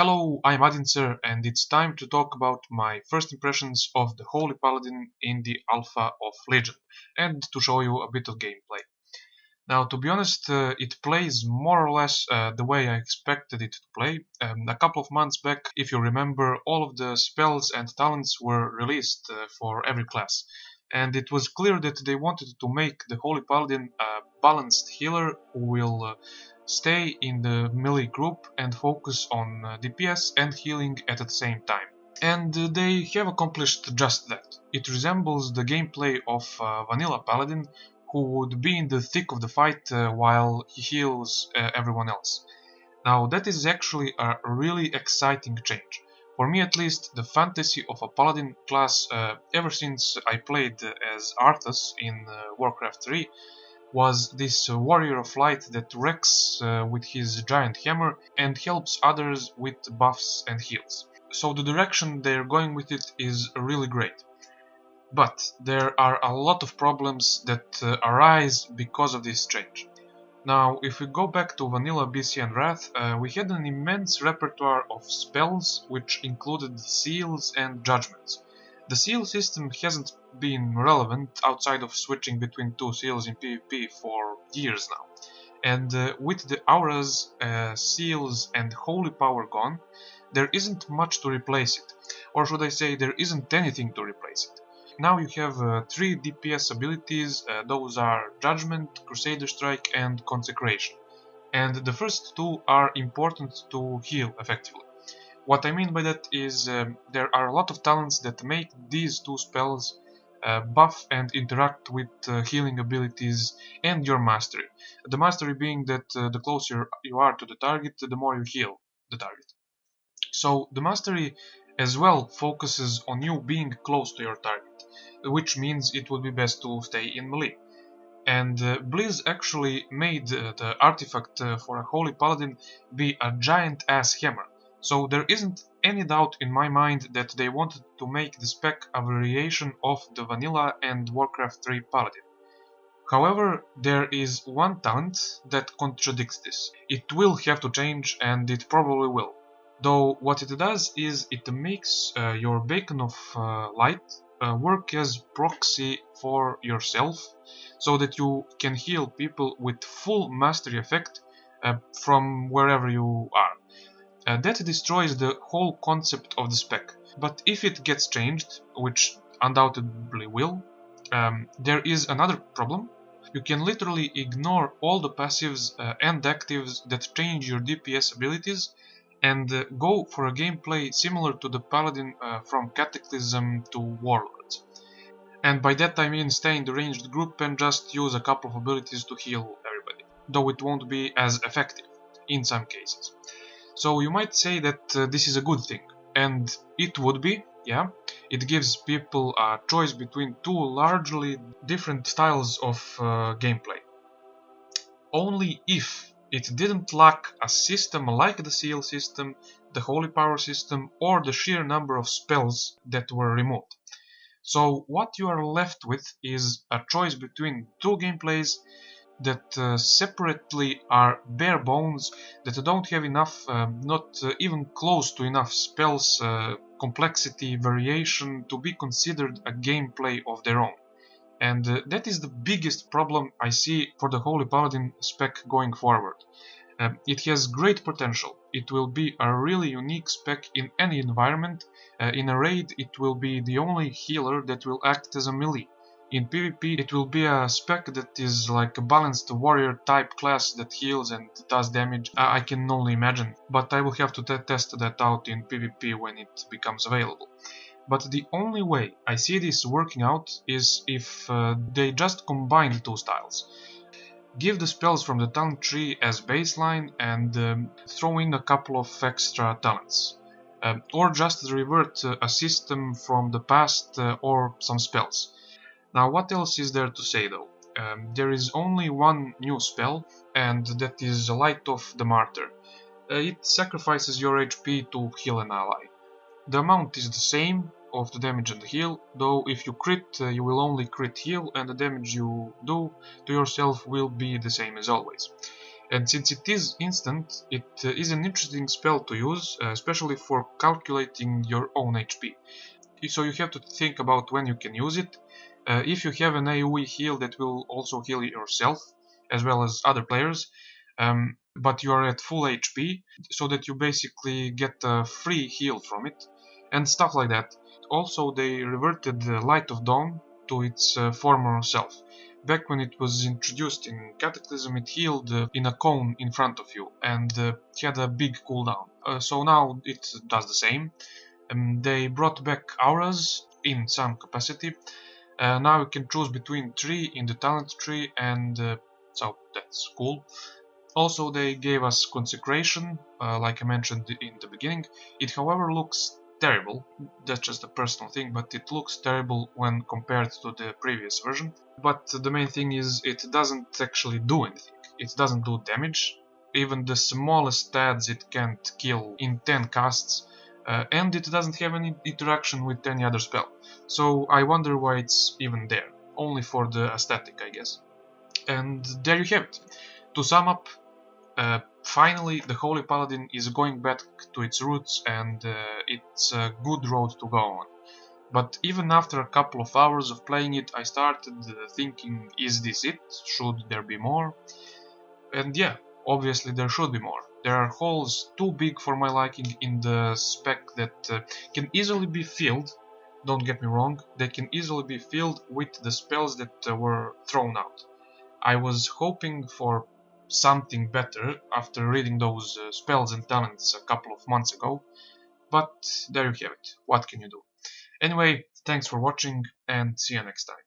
Hello, I'm Adincer, and it's time to talk about my first impressions of the Holy Paladin in the Alpha of Legion, and to show you a bit of gameplay. Now, to be honest, it plays more or less the way I expected it to play. A couple of months back, if you remember, all of the spells and talents were released for every class. And it was clear that they wanted to make the Holy Paladin a balanced healer who will stay in the melee group and focus on DPS and healing at the same time. And they have accomplished just that. It resembles the gameplay of Vanilla Paladin, who would be in the thick of the fight while he heals everyone else. Now that is actually a really exciting change. For me at least, the fantasy of a Paladin class ever since I played as Arthas in Warcraft 3 was this warrior of light that wrecks with his giant hammer and helps others with buffs and heals. So the direction they're going with it is really great. But there are a lot of problems that arise because of this change. Now, if we go back to Vanilla BC and Wrath, we had an immense repertoire of spells which included seals and judgments. The seal system hasn't been relevant outside of switching between two seals in PvP for years now. And with the auras, seals and holy power gone, there isn't much to replace it. Or should I say, there isn't anything to replace it. Now you have 3 DPS abilities, those are Judgment, Crusader Strike and Consecration. And the first two are important to heal effectively. What I mean by that is there are a lot of talents that make these two spells buff and interact with healing abilities and your mastery. The mastery being that the closer you are to the target, the more you heal the target. So the mastery as well focuses on you being close to your target, which means it would be best to stay in melee. And Blizz actually made the artifact for a Holy Paladin be a giant ass hammer. So there isn't any doubt in my mind that they wanted to make the spec a variation of the Vanilla and Warcraft 3 Paladin. However, there is one talent that contradicts this. It will have to change, and it probably will. Though what it does is it makes your beacon of light work as proxy for yourself, so that you can heal people with full mastery effect from wherever you are. That destroys the whole concept of the spec. But if it gets changed, which undoubtedly will, there is another problem. You can literally ignore all the passives and actives that change your DPS abilities and go for a gameplay similar to the Paladin from Cataclysm to Warlords. And by that I mean stay in the ranged group and just use a couple of abilities to heal everybody, though it won't be as effective in some cases. So you might say that this is a good thing, and it would be, yeah. It gives people a choice between two largely different styles of gameplay. Only if it didn't lack a system like the seal system, the holy power system, or the sheer number of spells that were removed. So what you are left with is a choice between two gameplays that separately are bare bones, that don't have enough, not even close to enough spells, complexity, variation to be considered a gameplay of their own. And that is the biggest problem I see for the Holy Paladin spec going forward. It has great potential. It will be a really unique spec in any environment. In a raid, it will be the only healer that will act as a melee. In PvP, it will be a spec that is like a balanced warrior type class that heals and does damage. I can only imagine, but I will have to test that out in PvP when it becomes available. But the only way I see this working out is if they just combine the two styles. Give the spells from the talent tree as baseline and throw in a couple of extra talents. Or just revert a system from the past or some spells. Now what else is there to say though? There is only one new spell, and that is Light of the Martyr. It sacrifices your HP to heal an ally. The amount is the same of the damage and the heal, though if you crit, you will only crit heal and the damage you do to yourself will be the same as always. And since it is instant, it is an interesting spell to use, especially for calculating your own HP. So you have to think about when you can use it. If you have an AoE heal that will also heal yourself, as well as other players, but you are at full HP, so that you basically get a free heal from it, and stuff like that. Also, they reverted the Light of Dawn to its former self. Back when it was introduced in Cataclysm, it healed in a cone in front of you and had a big cooldown. So now it does the same. They brought back auras in some capacity. Now you can choose between 3 in the talent tree, and so that's cool. Also, they gave us consecration, like I mentioned in the beginning. It, however, looks terrible. That's just a personal thing, but it looks terrible when compared to the previous version. But the main thing is it doesn't actually do anything. It doesn't do damage. Even the smallest stats it can't kill in 10 casts, and it doesn't have any interaction with any other spell. So I wonder why it's even there. Only for the aesthetic, I guess. And there you have it. To sum up, finally, the Holy Paladin is going back to its roots, and it's a good road to go on. But even after a couple of hours of playing it, I started thinking, is this it? Should there be more? And yeah, obviously there should be more. There are holes too big for my liking in the spec that can easily be filled. Don't get me wrong, they can easily be filled with the spells that were thrown out. I was hoping for something better after reading those spells and talents a couple of months ago, but there you have it. What can you do? Anyway, thanks for watching and see you next time.